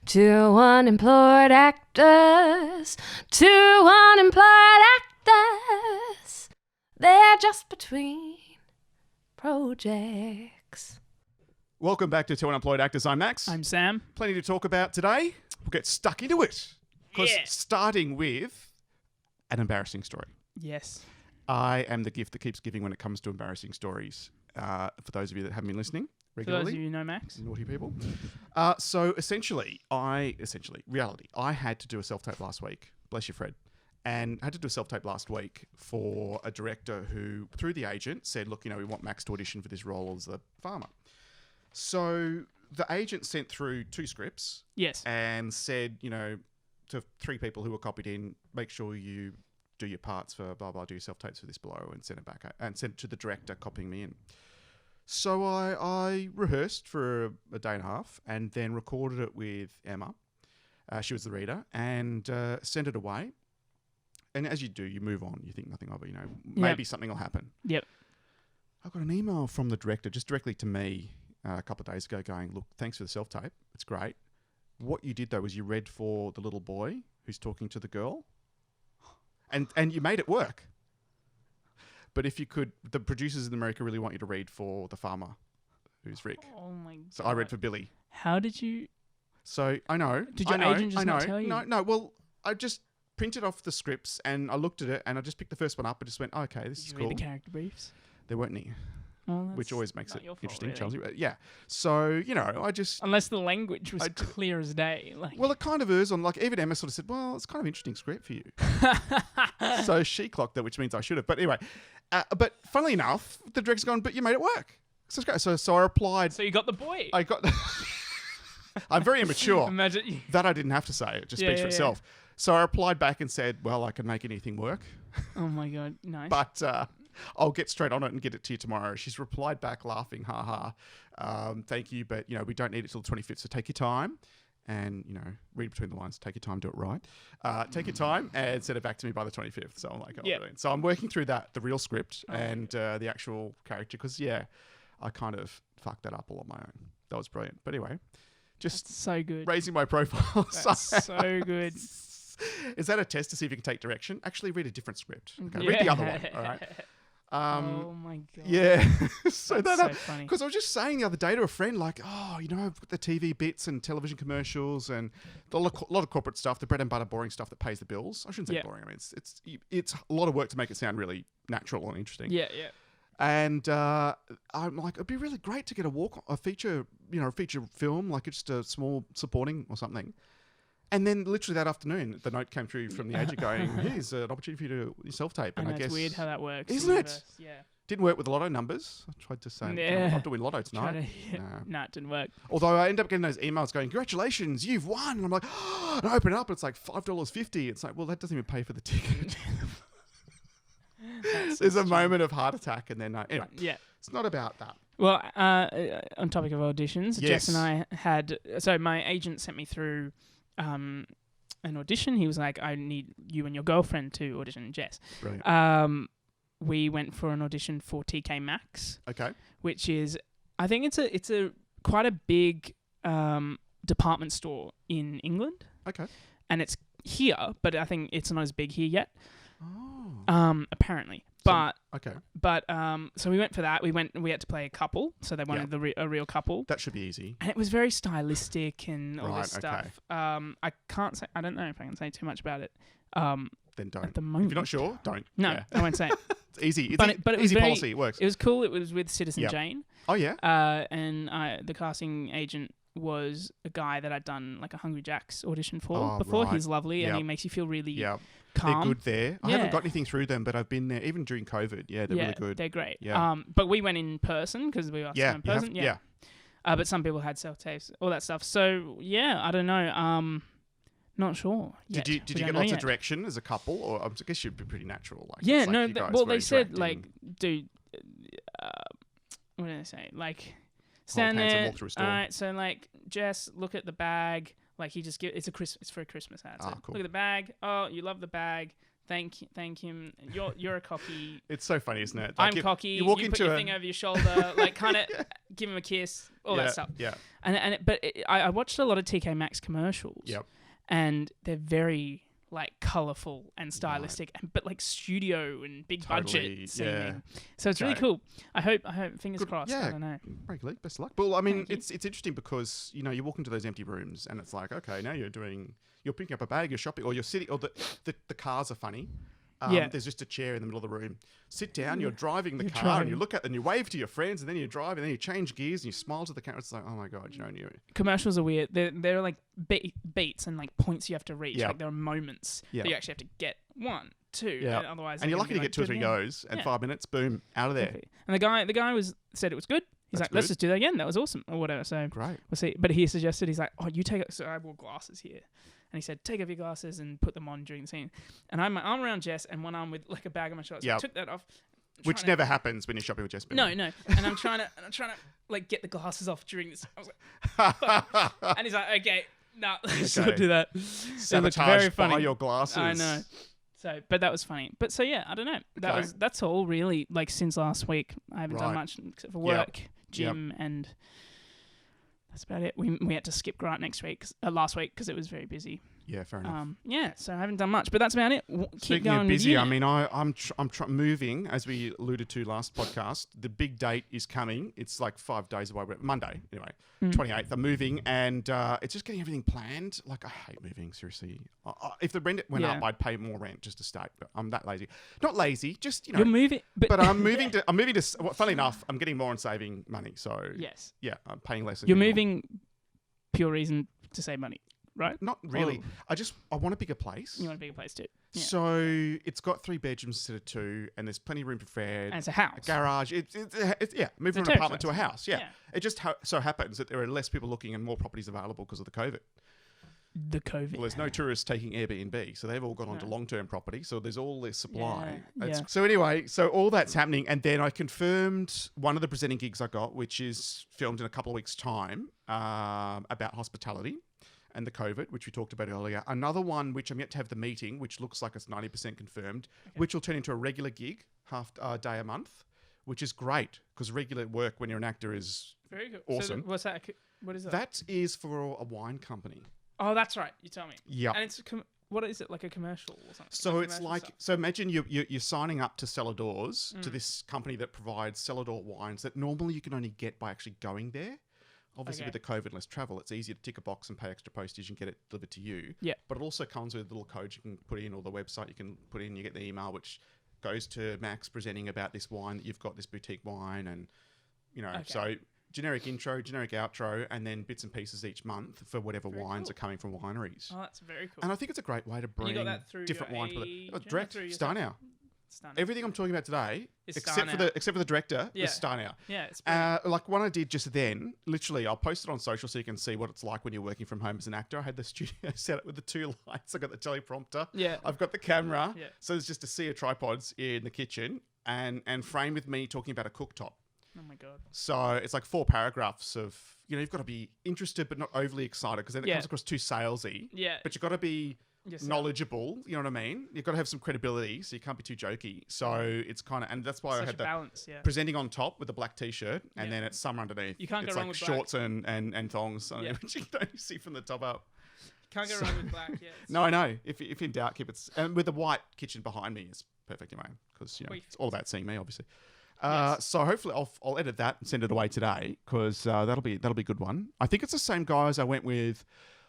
Two unemployed actors, two unemployed actors. They're just between projects. Welcome back to Two Unemployed Actors. I'm Max. I'm Sam. Plenty to talk about today. We'll get stuck into it. Because Yeah. starting with an embarrassing story. Yes. I am the gift that keeps giving when it comes to embarrassing stories. For those of you that haven't been listening For regularly. those of you who know Max. Naughty people. So essentially, reality. I had to do a self-tape last week. Bless you, Fred. And I had to do a self-tape last week for a director who, through the agent, said, look, we want Max to audition for this role as the farmer. So the agent sent through 2 scripts. Yes. And said, to 3 people who were copied in, make sure you do your parts for blah, blah, do your self-tapes for this below and send it back and send it to the director copying me in. So I rehearsed for a day and a half and then recorded it with Emma. She was the reader and sent it away. And as you do, you move on. You think nothing of it, maybe something will happen. Yep. I got an email from the director just directly to me a couple of days ago going, look, thanks for the self-tape. It's great. What you did, though, was you read for the little boy who's talking to the girl. And you made it work. But if you could, the producers in America really want you to read for the farmer, who's Rick. Oh my God. So I read for Billy. How did you... So I know. Did your agent just not tell you? No. Well, I just printed off the scripts and I looked at it and I just picked the first one up and just went, okay, this is cool. Read the character briefs? There weren't any. Which always makes it interesting, really. Chelsea. Yeah. So, I just... Unless the language was clear as day. Well, it kind of is on, even Emma sort of said, well, it's kind of interesting script for you. So she clocked it, which means I should have. But anyway, but funnily enough, the director's gone, but you made it work. So it's great. So I replied... So you got the boy. I got... I'm very immature. Imagine... That I didn't have to say. It just speaks for itself. So I replied back and said, well, I can make anything work. Oh my God, nice. But... I'll get straight on it and get it to you tomorrow. She's replied back laughing, thank you, but, we don't need it till the 25th, so take your time and, read between the lines, take your time, do it right. Take your time and send it back to me by the 25th. So I'm like, brilliant. So I'm working through the real script and the actual character because, I kind of fucked that up all on my own. That was brilliant. But anyway, just That's so good. raising my profile. That's so good. Is that a test to see if you can take direction? Actually, read a different script. Okay, read the other one, all right? Oh my God. Yeah. So That's so funny. Because I was just saying the other day to a friend, I've got the TV bits and television commercials and a lot of corporate stuff, the bread and butter boring stuff that pays the bills. I shouldn't say boring. I mean, it's a lot of work to make it sound really natural and interesting. Yeah. And I'm like, it'd be really great to get a feature film, like just a small supporting or something. And then literally that afternoon, the note came through from the agent going, here's an opportunity for you to self-tape. And I guess... it's weird how that works. Isn't it? Yeah. Didn't work with the lotto numbers. I tried to say, I have to win lotto tonight. No, it didn't work. Although I ended up getting those emails going, congratulations, you've won. And I'm like, and I open it up, and it's like $5.50. It's like, well, that doesn't even pay for the ticket. There's a moment of heart attack. And then, anyway, it's not about that. Well, on topic of auditions, Yes. Jess and I had... So my agent sent me through... an audition. He was like, I need you and your girlfriend to audition Jess. Brilliant. We went for an audition for TK Maxx. Okay. Which is, I think it's a quite a big department store in England. Okay. And it's here, but I think it's not as big here yet. Oh. Apparently. So we went for that. We had to play a couple, so they wanted a real couple. That should be easy. And it was very stylistic and all this okay. stuff. I can't say. I don't know if I can say too much about it. Then don't. At the moment, if you're not sure, don't. No, Yeah. I won't say it. It's easy. It's but it was easy very, policy. It works. It was cool. It was with Citizen Jane. Oh yeah. And the casting agent was a guy that I'd done like a Hungry Jack's audition for Oh, before. right. He's lovely and he makes you feel really calm. They're good there. I haven't got anything through them, but I've been there even during COVID. Yeah, they're really good. They're great. Yeah. But we went in person because we asked them in person. But some people had self-tapes, all that stuff. So yeah, I don't know. Not sure. Did you get lots of direction as a couple, or I guess you'd be pretty natural? They said do. What did they say? Like, stand there. And walk through a store. All right, so Jess, look at the bag. Like he just it's for a Christmas ad. So cool. Look at the bag. Oh, you love the bag. Thank him. You're a cocky. It's so funny, isn't it? I'm cocky. You put your thing over your shoulder, like kind of give him a kiss, all that stuff. Yeah. But I watched a lot of TK Maxx commercials. Yep. And they're very like colourful and stylistic, but like studio and big budget seeming. So it's really cool. I hope fingers crossed. Yeah, I don't know. Regularly, best of luck. Well, I mean, it's interesting because you walk into those empty rooms and it's like, okay, now you're picking up a bag, you're shopping, or you're sitting, or the cars are funny. There's just a chair in the middle of the room. Sit down, you're driving the car, and you look at and you wave to your friends, and then you drive, and then you change gears, and you smile to the camera. It's like, oh my God, Commercials are weird. They're like beats and like points you have to reach. Like there are moments that you actually have to get 1, 2. And otherwise, and you're lucky to get 2 or 3 goes, and 5 minutes, boom, out of there. Okay. And the guy said it was good. He's like, let's just do that again. That was awesome, or whatever. So great. We'll see. But he suggested, he's like, oh, you take it. So I wore glasses here. And he said, take off your glasses and put them on during the scene. And I had my arm around Jess and one arm with like a bag on my shoulder. So I took that off. Which never happens when you're shopping with Jess. No. And I'm trying to like get the glasses off during this. I was like, fuck. And he's like, okay, no, let's not do that. It looked very funny. By your glasses. I know. So, but that was funny. But so yeah, I don't know. That's all really. Like since last week, I haven't done much except for work, gym, and that's about it. We had to skip Grant last week because it was very busy. Yeah, fair enough. So I haven't done much, but that's about it. Speaking going of busy, I mean, I'm moving, as we alluded to last podcast. The big date is coming. It's like 5 days away. Monday, anyway, 28th. I'm moving, and it's just getting everything planned. Like, I hate moving, seriously. If the rent went up, I'd pay more rent just to stay. But I'm that lazy. Not lazy, just You're moving, but I'm moving to. Well, funnily enough, I'm getting more and saving money. So yes, I'm paying less. You're moving, pure reason to save money. Right? Not really. I want a bigger place. You want a bigger place too. Yeah. So it's got 3 bedrooms instead of 2, and there's plenty of room for Fred. And it's a house. A garage. Moving from an apartment to a house. Yeah. It just so happens that there are less people looking and more properties available because of the COVID. Well, there's no tourists taking Airbnb, so they've all gone onto long-term property. So there's all this supply. So anyway, all that's happening, and then I confirmed one of the presenting gigs I got, which is filmed in a couple of weeks' time, about hospitality and the COVID, which we talked about earlier. Another one, which I'm yet to have the meeting, which looks like it's 90% confirmed, which will turn into a regular gig, half day a month, which is great because regular work when you're an actor is very good. Awesome. So what's that? What is that? That is for a wine company. Oh, that's right. You tell me. Yeah. And it's what is it, like a commercial or something? So it's like so imagine you're signing up to cellar doors to this company that provides cellar door wines that normally you can only get by actually going there. Obviously, with the COVID less travel, it's easier to tick a box and pay extra postage and get it delivered to you. Yeah. But it also comes with little codes you can put in, or the website you can put in. You get the email which goes to Max presenting about this wine that you've got, this boutique wine, and so generic intro, generic outro, and then bits and pieces each month for whatever wines are coming from wineries. Oh, that's very cool. And I think it's a great way to bring different wines with it. Direct Star Now. Everything I'm talking about today, except for the director, is Star Now. Yeah, it's like one I did just then. Literally, I'll post it on social so you can see what it's like when you're working from home as an actor. I had the studio set up with the 2 lights. I got the teleprompter. Yeah, I've got the camera. Yeah. So there's just a sea of tripods in the kitchen, and frame with me talking about a cooktop. Oh my God. So it's like 4 paragraphs of you've got to be interested but not overly excited because then it comes across too salesy. Yeah, but you've got to be knowledgeable, you know what I mean? You've got to have some credibility, so you can't be too jokey. So it's kind of, and that's why I had the balance, presenting on top with a black t-shirt, and then it's summer underneath. You can't go wrong with shorts and thongs, which you can only see from the top up. Can't go wrong with black. Yeah. No, I know. If in doubt, keep it. And with the white kitchen behind me is perfect, because it's all about seeing me, obviously. So hopefully I'll edit that and send it away today because that'll be a good one. I think it's the same guys I went with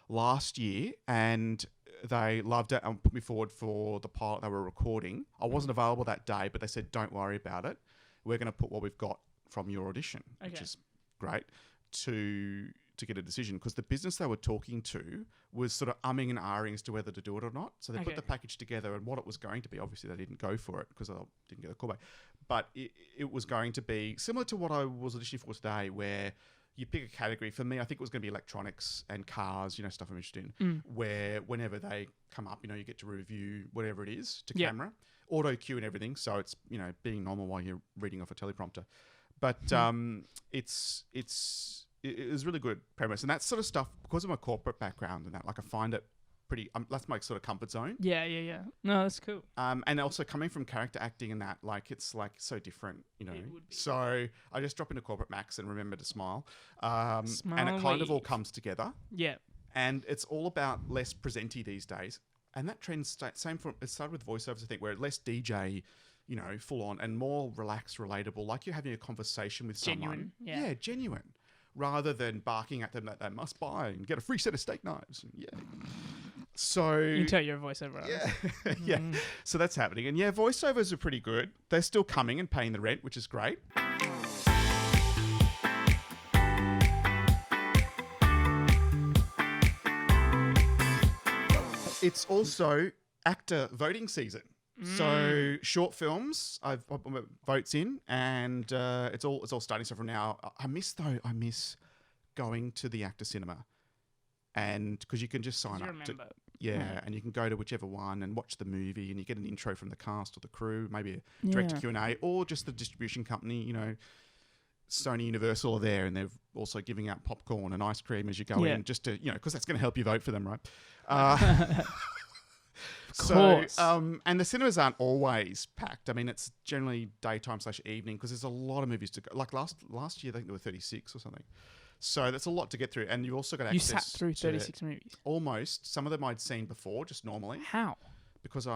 last year, and they loved it and put me forward for the pilot they were recording. I wasn't available that day, but they said, don't worry about it. We're going to put what we've got from your audition, which is great, to get a decision. Because the business they were talking to was sort of umming and ahhing as to whether to do it or not. So they put the package together, and what it was going to be, obviously they didn't go for it because I didn't get the call back. But it was going to be similar to what I was auditioning for today, where you pick a category. For me, I think it was going to be electronics and cars, stuff I'm interested in, where whenever they come up, you get to review whatever it is to camera, auto cue and everything. So it's, being normal while you're reading off a teleprompter. But it was really good premise. And that sort of stuff, because of my corporate background and that, like I find it pretty. That's my sort of comfort zone. Yeah. No, that's cool. And also coming from character acting and that, like, it's like so different, you know. So I just drop into corporate Max and remember to smile. And it kind of all comes together. Yeah. And it's all about less presenty these days. And that trend, it started with voiceovers, I think, where less DJ, you know, full on, and more relaxed, relatable, like you're having a conversation with someone. Yeah, genuine. Rather than barking at them that they must buy and get a free set of steak knives. Yeah. So you can tell you're a voiceover artist. Yeah. Yeah. So that's happening. And yeah, voiceovers are pretty good. They're still coming and paying the rent, which is great. It's also actor voting season. So short films, I've put votes in, and it's all starting. So from now, I miss going to the actor cinema, and because you can just sign up. And you can go to whichever one and watch the movie, and you get an intro from the cast or the crew, maybe a direct Q&A, or just the distribution company. You know, Sony, Universal are there, and they're also giving out popcorn and ice cream as you go in, just to, you know, because that's going to help you vote for them, right? So, and the cinemas aren't always packed. I mean, it's generally daytime/evening because there's a lot of movies to go. Like last year, I think there were 36 or something. So that's a lot to get through. And you've also got access. You sat through 36 movies? Almost. Some of them I'd seen before, just normally. How? Because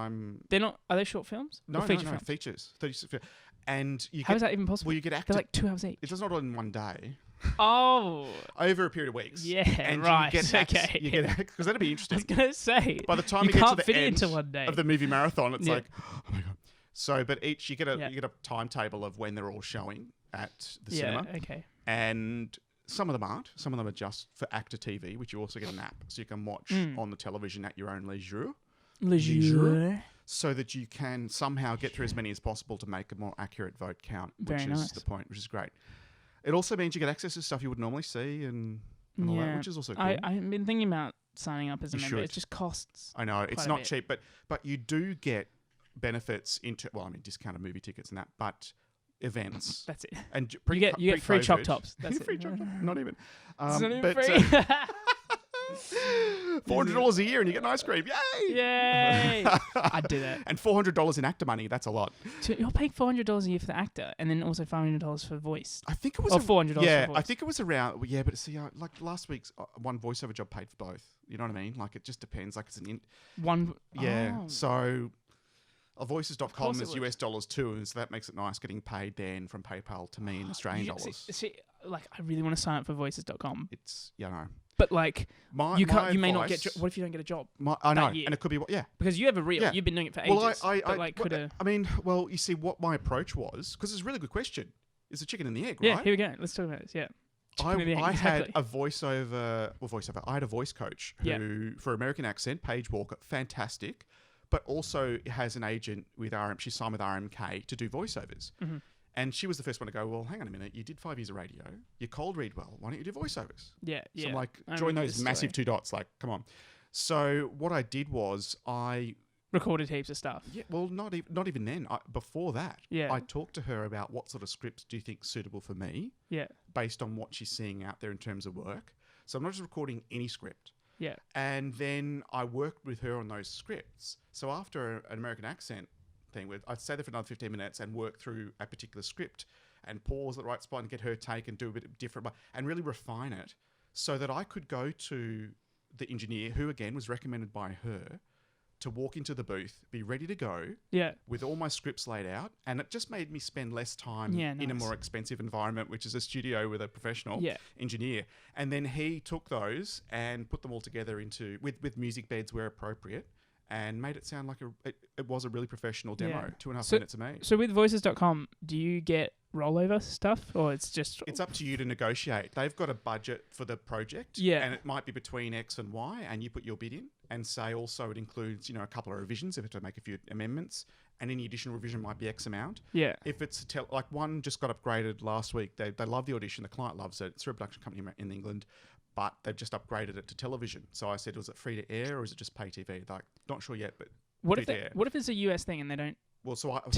They're not. Are they short films? No, films? Features. 36. And you How is that even possible? Well, you get They're like 2 hours each. It does not all in one day. Oh. Over a period of weeks. Yeah, and right. You get because that'd be interesting. I was going to say. By the time you get can't to the fit end it into one day of the movie marathon, it's like, oh my God. So, but each, you get a timetable of when they're all showing at the cinema. Yeah, okay. And some of them aren't. Some of them are just for actor TV, which you also get an app. So you can watch on the television at your own leisure. So that you can somehow get through as many as possible to make a more accurate vote count, which is the point, which is great. It also means you get access to stuff you would normally see and all that, which is also cool. I've been thinking about signing up as a member. It just costs. I know, it's not cheap, but you do get benefits into, well, I mean, discounted movie tickets and that, but events. That's it. And you get free chop tops. That's free chop tops. Not even. It's not even free. $400 a year and you get an ice cream. Yay! Yay! I'd do that. And $400 in actor money. That's a lot. So you're paying $400 a year for the actor, and then also $500 for voice. I think it was $400. Yeah, for voice. I think it was around. Yeah, but see, like last week's one voiceover job paid for both. You know what I mean? Like it just depends. Like it's one. Yeah. Oh. So. Voices.com is US dollars too, and so that makes it nice getting paid then from PayPal to me in Australian dollars. See, like I really want to sign up for Voices.com. It's, you know. But like, you may not get. What if you don't get a job? I know, and it could be because you have a real. Yeah. You've been doing it for ages. Well, you see, what my approach was, because it's a really good question. It's a chicken and the egg, right? Yeah, here we go. Let's talk about this. Yeah. I had a voiceover. I had a voice coach who, for American accent, Paige Walker, fantastic, but also has an agent with She's signed with RMK to do voiceovers. Mm-hmm. And she was the first one to go, well, hang on a minute. You did 5 years of radio. You cold read well. Why don't you do voiceovers? Yeah. So I'm like, join those massive two dots. Like, come on. So what I did was I recorded heaps of stuff. Yeah. Well, not even then. Before that, I talked to her about what sort of scripts do you think suitable for me? Yeah. Based on what she's seeing out there in terms of work. So I'm not just recording any script. Yeah. And then I worked with her on those scripts. So after an American accent thing, I'd stay there for another 15 minutes and work through a particular script and pause at the right spot and get her take and do a bit different and really refine it so that I could go to the engineer, who again was recommended by her, to walk into the booth, be ready to go with all my scripts laid out. And it just made me spend less time in a more expensive environment, which is a studio with a professional engineer. And then he took those and put them all together into with music beds where appropriate, and made it sound like it was a really professional demo. 2.5 minutes of me. So with Voices.com, do you get rollover stuff, or it's just... It's up to you to negotiate. They've got a budget for the project, and it might be between X and Y, and you put your bid in, and say also it includes, a couple of revisions if you have to make a few amendments, and any additional revision might be X amount. Yeah. If it's like one just got upgraded last week, they love the Audition, the client loves it. It's through a production company in England, but they've just upgraded it to television. So I said, was it free to air or is it just pay TV? They're like, not sure yet, but what if it's a US thing and they don't? Well, so I have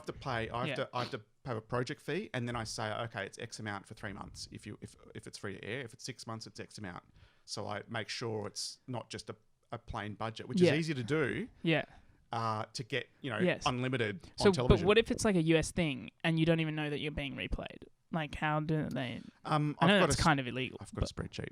to pay. I have to pay a project fee, and then I say, okay, it's X amount for 3 months. If it's free to air, if it's 6 months, it's X amount. So I make sure it's not just a plain budget, which is easy to do. Yeah. To get unlimited on television. But what if it's like a US thing and you don't even know that you're being replayed? Like, how do they? I know that's kind of illegal. I've got a spreadsheet.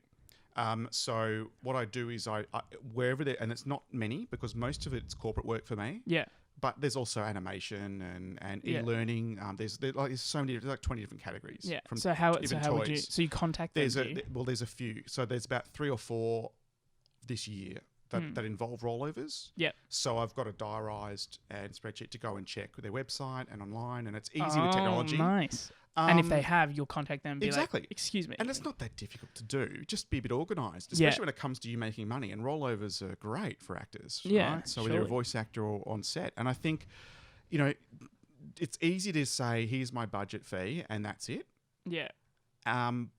So what I do is I wherever there, and it's not many because most of it's corporate work for me. Yeah. But there's also animation and e-learning. There's so many. There's like 20 different categories. Yeah. From So how even would toys. you? So you contact them. There's a few. So there's about 3 or 4 this year that involve rollovers. Yeah. So I've got a diarised and spreadsheet to go and check with their website and online, and it's easy with technology. Nice. And if they have, you'll contact them and be like, excuse me. And it's not that difficult to do. Just be a bit organised, especially when it comes to you making money. And rollovers are great for actors, right? So whether you're a voice actor or on set. And I think, it's easy to say, here's my budget fee, and that's it. Yeah.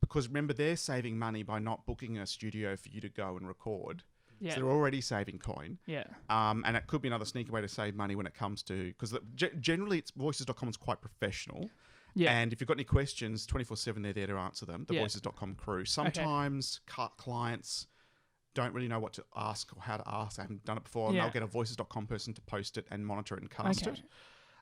Because remember, they're saving money by not booking a studio for you to go and record. Yeah. So they're already saving coin. Yeah. And it could be another sneaky way to save money when it comes to, because generally it's voices.com is quite professional. Yeah. And if you've got any questions, 24/7 they're there to answer them. The voices.com crew. Sometimes clients don't really know what to ask or how to ask. I haven't done it before. And they'll get a voices.com person to post it and monitor it and cast it.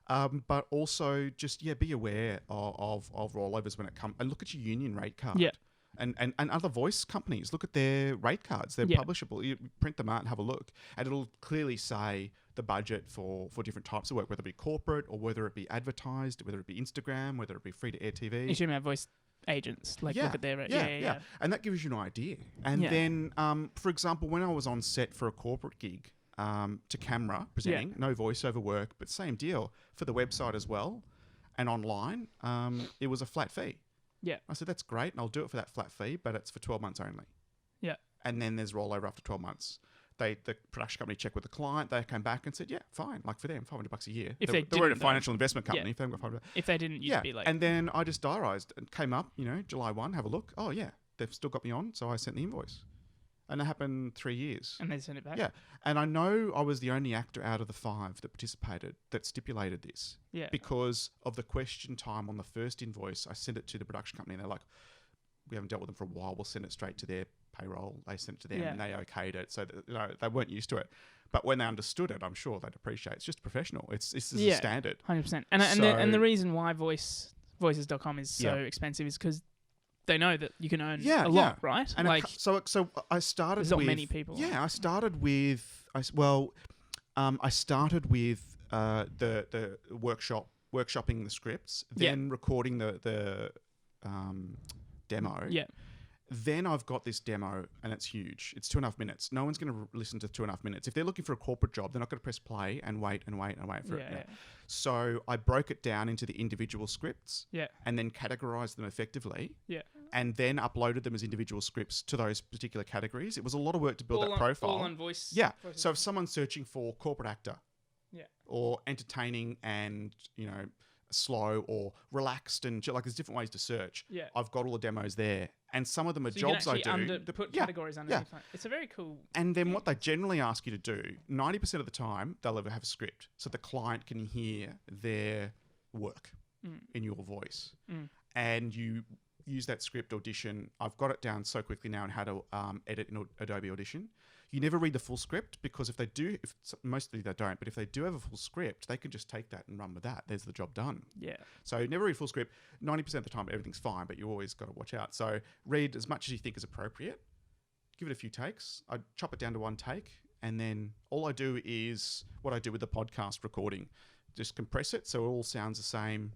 But also just, be aware of rollovers when it comes. And look at your union rate card. Yeah. And other voice companies, look at their rate cards. They're publishable. You print them out and have a look. And it'll clearly say the budget for different types of work, whether it be corporate or whether it be advertised, whether it be Instagram, whether it be free-to-air TV. You should have voice agents. Look at their rate. Yeah. And that gives you an idea. And then, for example, when I was on set for a corporate gig, to camera presenting, no voiceover work, but same deal for the website as well and online, it was a flat fee. Yeah. I said, that's great, and I'll do it for that flat fee, but it's for 12 months only. Yeah. And then there's rollover after 12 months. The production company checked with the client. They came back and said, yeah, fine. Like for them, $500 a year. If they were a financial investment company. If they got $500. If they didn't, you'd be like... And then I just diarised and came up, July 1, have a look. Oh, yeah, they've still got me on, so I sent the invoice. And it happened 3 years. And they sent it back? Yeah. And I know I was the only actor out of the 5 that participated that stipulated this. Yeah. Because of the question time on the first invoice, I sent it to the production company and they're like, we haven't dealt with them for a while. We'll send it straight to their payroll. They sent it to them and they okayed it. So they weren't used to it. But when they understood it, I'm sure they'd appreciate it. It's just professional. This is a standard. 100%. And the reason why voices.com is so expensive is because they know that you can earn a lot, right? And so I started there's not many people. Yeah, I started with I started with the workshopping the scripts, then recording the demo. Yeah. Then I've got this demo and it's huge. It's 2.5 minutes. No one's going to listen to 2.5 minutes. If they're looking for a corporate job, they're not going to press play and wait for it. Yeah. So I broke it down into the individual scripts and then categorized them effectively and then uploaded them as individual scripts to those particular categories. It was a lot of work to build that profile. All on voice. Yeah. So if someone's searching for corporate actor or entertaining and, slow or relaxed and chill, like there's different ways to search. Yeah. I've got all the demos there. And some of them are jobs I do. Put categories underneath. Yeah. It's a very cool... And then what they generally ask you to do, 90% of the time, they'll ever have a script so the client can hear their work in your voice. And you use that script Audition. I've got it down so quickly now on how to edit in Adobe Audition. You never read the full script because if they do, mostly they don't, but if they do have a full script, they can just take that and run with that. There's the job done. Yeah. So never read full script. 90% of the time, everything's fine, but you always got to watch out. So read as much as you think is appropriate. Give it a few takes. I chop it down to 1 take, and then all I do is what I do with the podcast recording. Just compress it so it all sounds the same.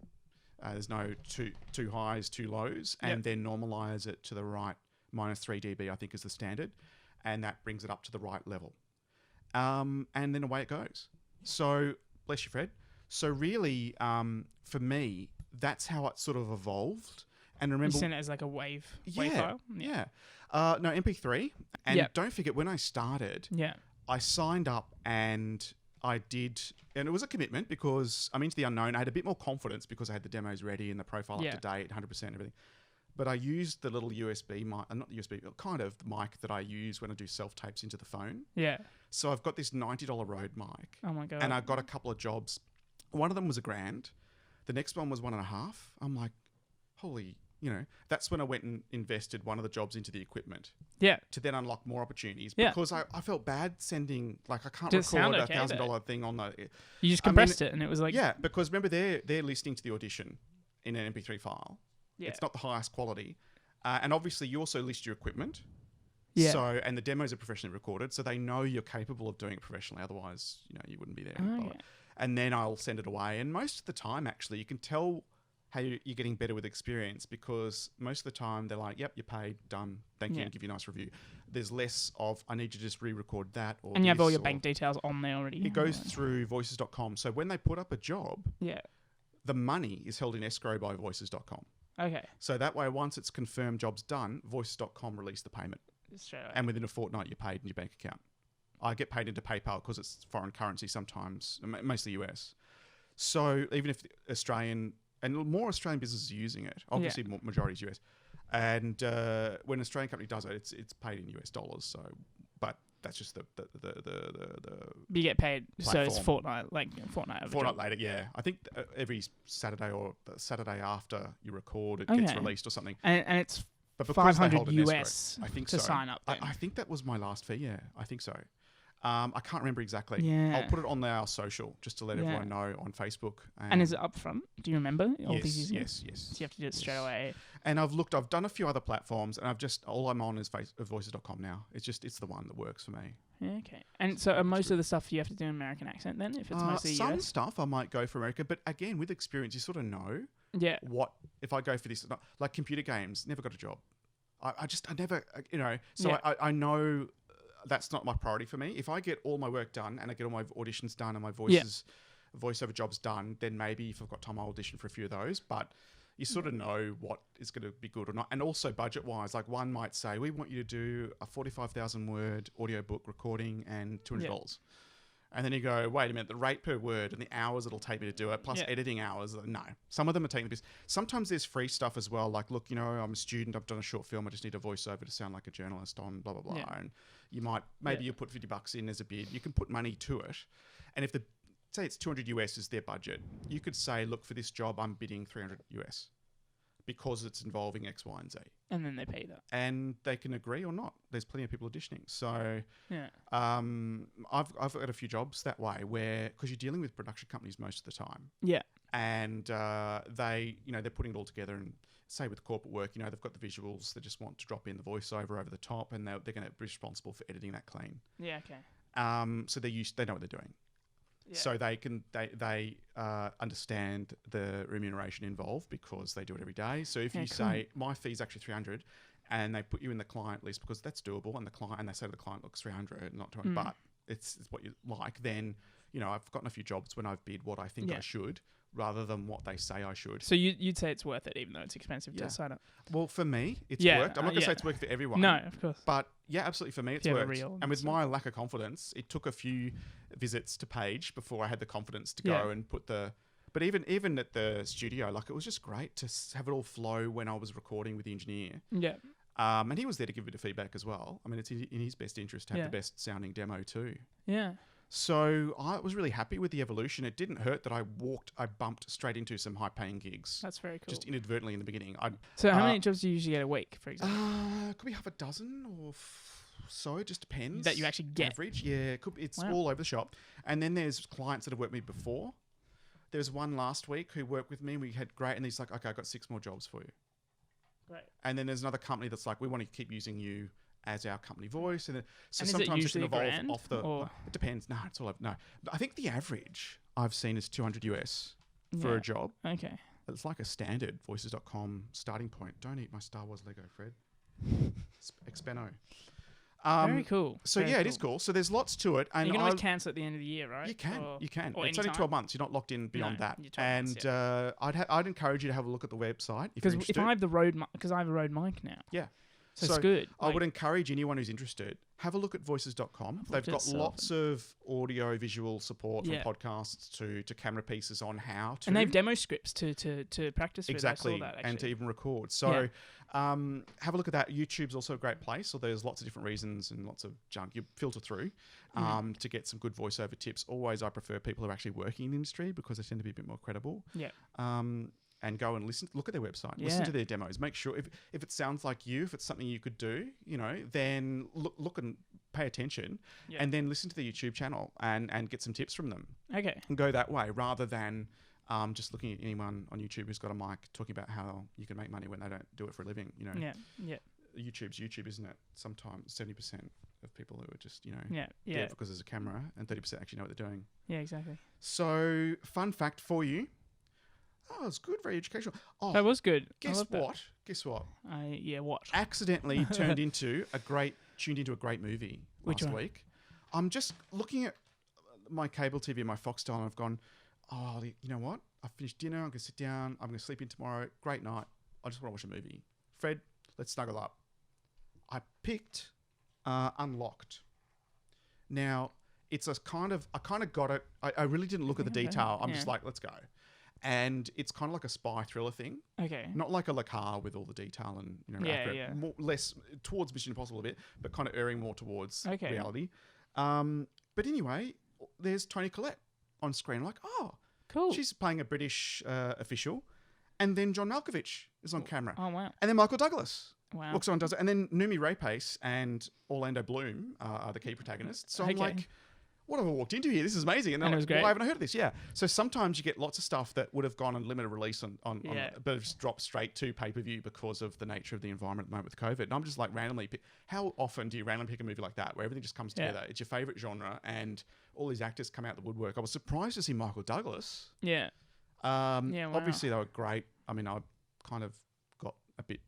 There's no too highs, too lows, and then normalize it to the right. -3 dB, I think, is the standard. And that brings it up to the right level. And then away it goes. So, bless you, Fred. So really, for me, that's how it sort of evolved. And remember... You sent it as like a wave file? Yeah. No, MP3. And don't forget, when I started, I signed up and I did... And it was a commitment because I'm into the unknown. I had a bit more confidence because I had the demos ready and the profile up to date, 100% everything. But I used the little USB mic, not USB, but kind of the mic that I use when I do self-tapes into the phone. Yeah. So I've got this $90 Rode mic. Oh my God. And I've got a couple of jobs. One of them was $1,000. The next one was $1,500. I'm like, holy, that's when I went and invested one of the jobs into the equipment. Yeah. To then unlock more opportunities. Yeah. Because I felt bad sending, like, I can't Did it sound record okay, $1,000 thing on the... You just compressed it and it was like... Yeah, because remember, they're listening to the audition in an MP3 file. Yeah. It's not the highest quality. And obviously, you also list your equipment. Yeah. So, and the demos are professionally recorded, so they know you're capable of doing it professionally. Otherwise, you wouldn't be there. Oh, yeah. And then I'll send it away. And most of the time, actually, you can tell how you're getting better with experience, because most of the time they're like, yep, you're paid, done, thank you, and give you a nice review. There's less of, I need to just re-record that. And you have all your bank details on there already. It goes through voices.com. So when they put up a job, the money is held in escrow by voices.com. Okay. So that way, once it's confirmed job's done, voices.com release the payment. Straight away. And within a fortnight, you're paid in your bank account. I get paid into PayPal because it's foreign currency sometimes, mostly US. So even if Australian... And more Australian businesses are using it. Obviously, majority is US. And when an Australian company does it, it's paid in US dollars. So, but that's just the you get paid, platform. So it's fortnight later. Yeah. I think every Saturday or the Saturday after you record, it gets released or something. And it's but $500 US I think to so. sign up. I think that was my last fee. Yeah, I think so. I can't remember exactly. Yeah. I'll put it on our social just to let everyone know on Facebook. And is it upfront? Do you remember? Yes. So you have to do it straight away. And I've done a few other platforms, and all I'm on is voices.com now. It's the one that works for me. Yeah, okay. And so most of the stuff you have to do an American accent then, if it's mostly some US? stuff I might go for America, but again, with experience, you sort of know. Yeah. What if I go for this? Like computer games, never got a job. I never, So I know. That's not my priority for me. If I get all my work done and I get all my auditions done and my voiceover jobs done, then maybe if I've got time, I'll audition for a few of those. But you sort of know what is going to be good or not. And also budget-wise, like one might say, we want you to do a 45,000-word audiobook recording and $200. And then you go, wait a minute, the rate per word and the hours it'll take me to do it, plus editing hours. No. Some of them are taking the piss. Sometimes there's free stuff as well. Like, look, I'm a student. I've done a short film. I just need a voiceover to sound like a journalist on blah, blah, blah. Yeah. And you might, you'll put $50 in as a bid. You can put money to it. And if say it's 200 US is their budget, you could say, look, for this job, I'm bidding 300 US because it's involving X, Y, and Z. And then they pay that. And they can agree or not. There's plenty of people auditioning. So I've got a few jobs that way because you're dealing with production companies most of the time. Yeah. And they're putting it all together, and say with corporate work, they've got the visuals, they just want to drop in the voiceover over the top, and they're going to be responsible for editing that clean. Yeah, okay. So they know what they're doing. Yeah. So they understand the remuneration involved because they do it every day. So if you say my fee is actually 300, and they put you in the client list because that's doable, and they say to the client, look, 300, not 200, but it's what you like, then I've gotten a few jobs when I've bid what I think I should, rather than what they say I should. So you'd say it's worth it, even though it's expensive to sign up. Well, for me, it's worked. I'm not going to say it's worked for everyone. No, of course. But yeah, absolutely, for me, it's worked. And with my lack of confidence, it took a few visits to Page before I had the confidence to go and put the... But even at the studio, like, it was just great to have it all flow when I was recording with the engineer. Yeah. And he was there to give me the feedback as well. I mean, it's in his best interest to have the best sounding demo too. Yeah. So I was really happy with the evolution. It didn't hurt that I bumped straight into some high-paying gigs. That's very cool. Just inadvertently in the beginning. So how many jobs do you usually get a week, for example? Could be half a dozen or so. It just depends. That you actually get? Average, yeah. It's all over the shop. And then there's clients that have worked with me before. There was one last week who worked with me. We had great, and he's like, okay, I've got 6 more jobs for you. Great. And then there's another company that's like, we want to keep using you as our company voice, and sometimes it can evolve off the. It depends. No, it's all no. I think the average I've seen is 200 US for a job. Okay, it's like a standard voices.com starting point. Don't eat my Star Wars Lego, Fred. Expeno. Very cool. So it is cool. So there's lots to it, and you can always cancel at the end of the year, right? You can. Or it's only 12 months. You're not locked in beyond that. And I'd encourage you to have a look at the website because if I have the Rode, because I have a Rode mic now. Yeah. So it's good. I would encourage anyone who's interested, have a look at voices.com. They've got lots of audio visual support from podcasts to camera pieces on how to. And they have demo scripts to practice with. Exactly. I saw that, and to even record. So have a look at that. YouTube's also a great place. So there's lots of different reasons and lots of junk you filter through to get some good voiceover tips. Always I prefer people who are actually working in the industry because they tend to be a bit more credible. Yeah. and go and look at their website, listen to their demos, make sure if it sounds like you, if it's something you could do, then look and pay attention, and then listen to the YouTube channel and get some tips from them. Okay. And go that way rather than just looking at anyone on YouTube who's got a mic talking about how you can make money when they don't do it for a living. Yeah. YouTube's YouTube, isn't it? Sometimes 70% of people who are just, do it because there's a camera, and 30% actually know what they're doing. Yeah, exactly. So, fun fact for you. Oh, it's good, very educational. Oh, that was good. Guess what? What? Accidentally tuned into a great movie last week. I'm just looking at my cable TV, my Foxtel, and I've gone, oh, you know what? I finished dinner. I'm going to sit down. I'm going to sleep in tomorrow. Great night. I just want to watch a movie. Fred, let's snuggle up. I picked Unlocked. Now, it's I kind of got it. I really didn't look at the detail. I'm just like, let's go. And it's kind of like a spy thriller thing. Okay. Not like a Le Carre with all the detail and accurate. More, less towards Mission Impossible a bit, but kind of erring more towards reality. But anyway, there's Toni Collette on screen. I'm like, oh, cool. She's playing a British official. And then John Malkovich is on camera. Oh, wow. And then Michael Douglas looks on and does it. And then Noomi Rapace and Orlando Bloom are the key protagonists. So I'm like, what have I walked into here? This is amazing. And, it was great. Why haven't I heard of this? Yeah. So sometimes you get lots of stuff that would have gone on limited release but it's dropped straight to pay-per-view because of the nature of the environment at the moment with COVID. And I'm just like randomly how often do you randomly pick a movie like that where everything just comes together? It's your favourite genre and all these actors come out the woodwork. I was surprised to see Michael Douglas. Yeah. Obviously they were great. I mean, I kind of got a bit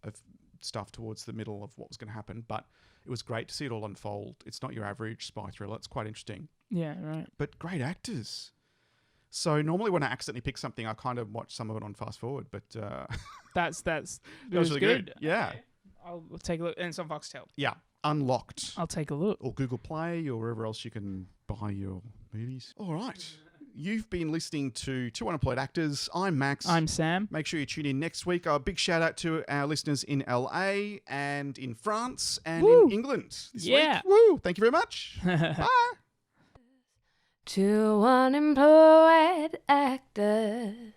of stuff towards the middle of what was going to happen, but it was great to see it all unfold. It's not your average spy thriller. It's quite interesting. Yeah, right. But great actors. So normally when I accidentally pick something, I kind of watch some of it on fast forward, but that was really good. Yeah. Okay. I'll take a look. And it's on Foxtel. Yeah. Unlocked. I'll take a look. Or Google Play or wherever else you can buy your movies. All right. You've been listening to Two Unemployed Actors. I'm Max. I'm Sam. Make sure you tune in next week. A big shout out to our listeners in LA and in France and in England this week. Woo! Thank you very much. Bye. Two unemployed actors.